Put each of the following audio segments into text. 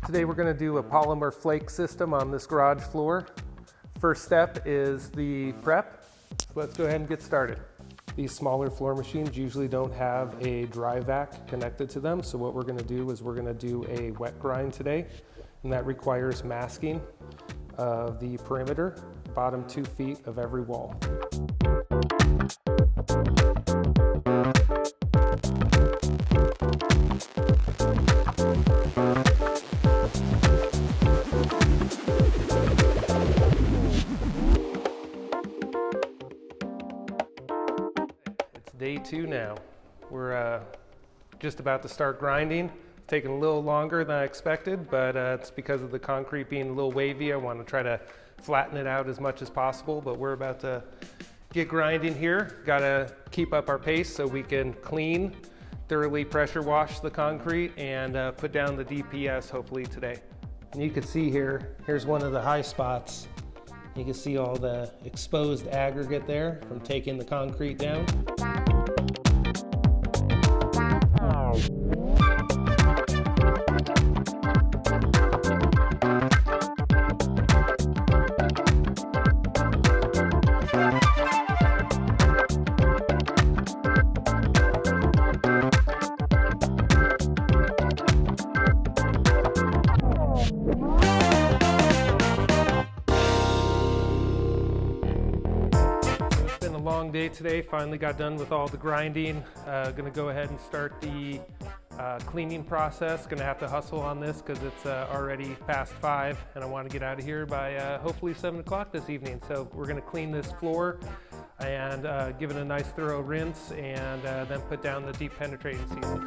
Today we're going to do a polymer flake system on this garage floor. First step is the prep. So let's go ahead and get started. These smaller floor machines usually don't have a dry vac connected to them, so what we're going to do is we're going to do a wet grind today, and that requires masking of the perimeter, bottom 2 feet of every wall. Day 2 now. We're just about to start grinding. It's taking a little longer than I expected, but it's because of the concrete being a little wavy. I want to try to flatten it out as much as possible, but we're about to get grinding here. Got to keep up our pace so we can clean, thoroughly pressure wash the concrete, and put down the DPS hopefully today. And you can see here's one of the high spots. You can see all the exposed aggregate there from taking the concrete down. Long day today, finally got done with all the grinding. Gonna go ahead and start the cleaning process. Gonna have to hustle on this because it's already past 5 and I want to get out of here by hopefully 7 o'clock this evening. So we're gonna clean this floor and give it a nice thorough rinse, and then put down the deep penetrating sealer.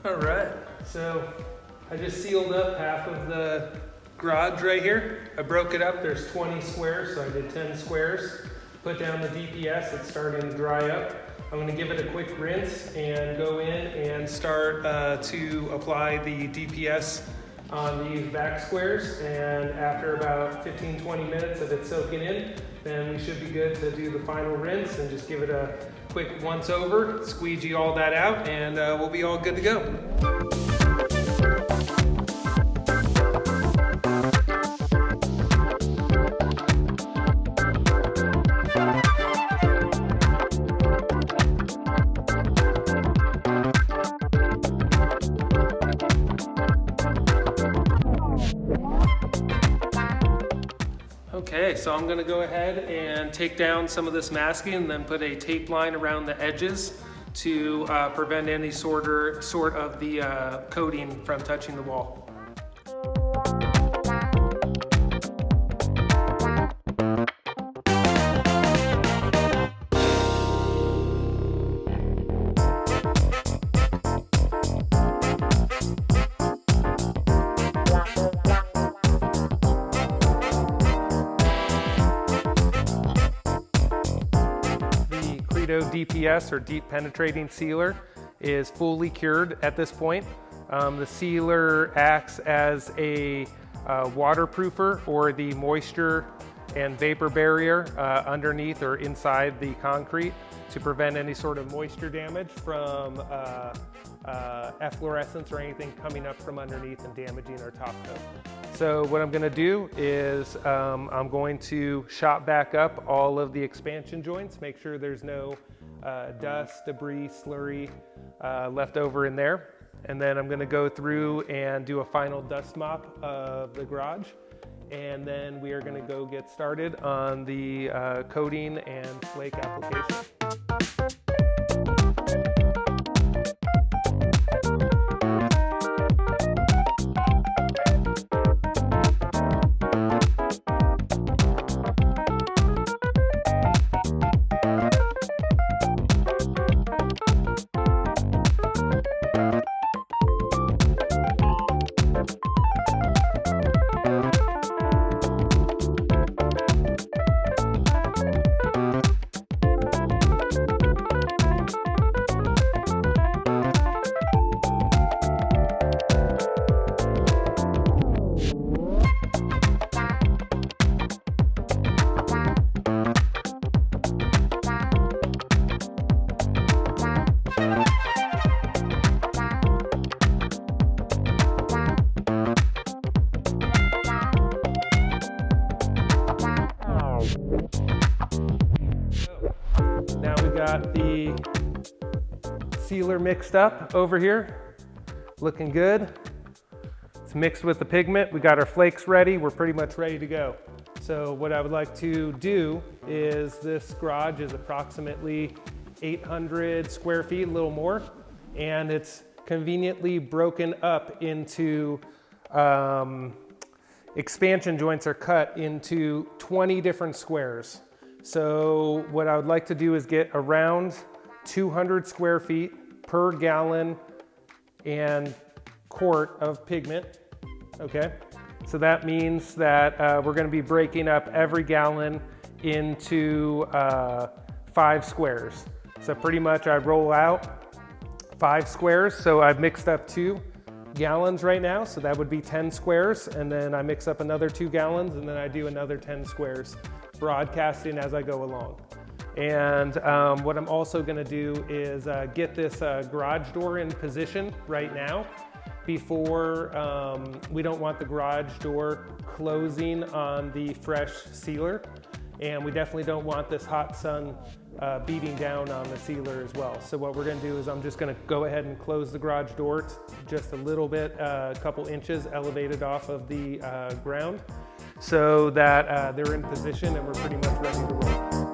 All right, so I just sealed up half of the garage right here. I broke it up, there's 20 squares, so I did 10 squares. Put down the DPS, it's starting to dry up. I'm gonna give it a quick rinse and go in and start to apply the DPS on these back squares. And after about 15-20 minutes of it soaking in, then we should be good to do the final rinse and just give it a quick once over, squeegee all that out, and we'll be all good to go. Okay, so I'm gonna go ahead and take down some of this masking and then put a tape line around the edges to prevent any sort of the coating from touching the wall. Creto DPS, or deep penetrating sealer, is fully cured at this point. The sealer acts as a waterproofer, or the moisture and vapor barrier underneath or inside the concrete to prevent any sort of moisture damage from efflorescence or anything coming up from underneath and damaging our top coat. So what I'm going to do is I'm going to shop back up all of the expansion joints, make sure there's no dust, debris, slurry left over in there. And then I'm going to go through and do a final dust mop of the garage. And then we are going to go get started on the coating and flake application. got the sealer mixed up over here, looking good. It's mixed with the pigment. We got our flakes ready. We're pretty much ready to go. So what I would like to do is, this garage is approximately 800 square feet, a little more, and it's conveniently broken up into, expansion joints are cut into 20 different squares. So what I would like to do is get around 200 square feet per gallon and quart of pigment, okay? So that means that we're gonna be breaking up every gallon into 5 squares. So pretty much I roll out 5 squares. So I've mixed up 2 gallons right now, so that would be 10 squares, and then I mix up another 2 gallons, and then I do another 10 squares, broadcasting as I go along. And what I'm also gonna do is get this garage door in position right now, before we don't want the garage door closing on the fresh sealer, and we definitely don't want this hot sun beating down on the sealer as well. So what we're gonna do is I'm just gonna go ahead and close the garage door just a little bit, a couple inches elevated off of the ground, so that they're in position and we're pretty much ready to roll.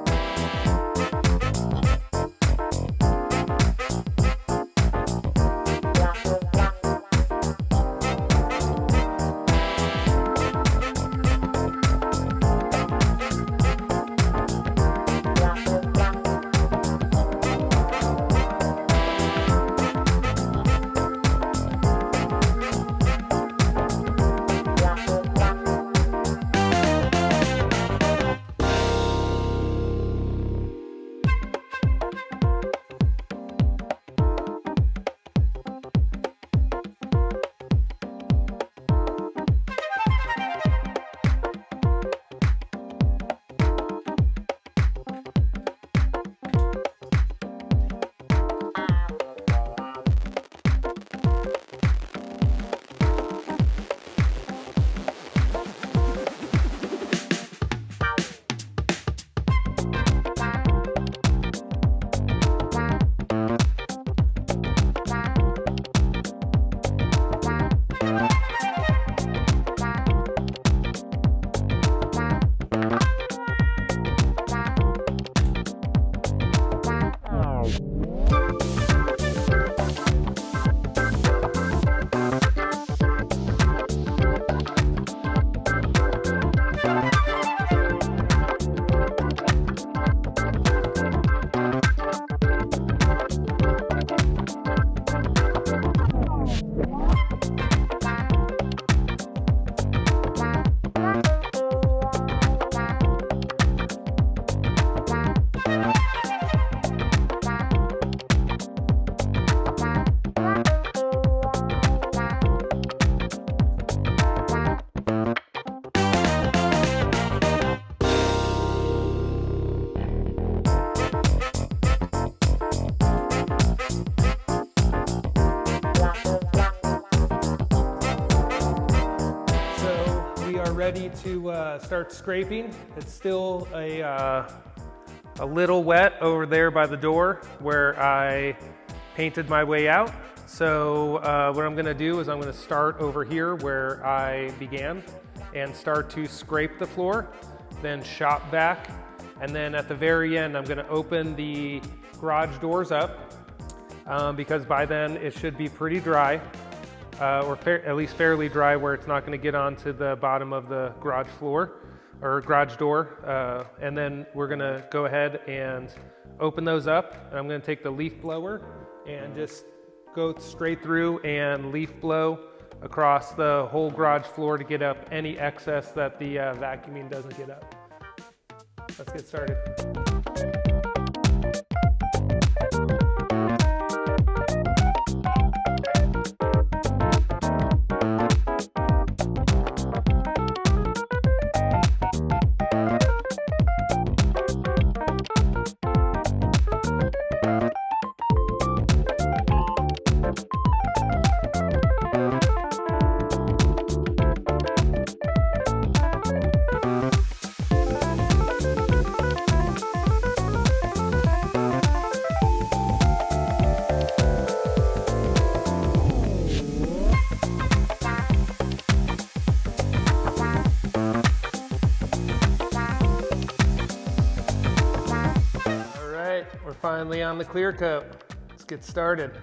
Ready to start scraping. It's still a little wet over there by the door where I painted my way out. So what I'm gonna do is I'm gonna start over here where I began and start to scrape the floor, then shop vac, and then at the very end I'm gonna open the garage doors up because by then it should be pretty dry. Or at least fairly dry, where it's not going to get onto the bottom of the garage floor or garage door. And then we're going to go ahead and open those up. And I'm going to take the leaf blower and just go straight through and leaf blow across the whole garage floor to get up any excess that the vacuuming doesn't get up. Let's get started. we're finally on the clear coat. Let's get started.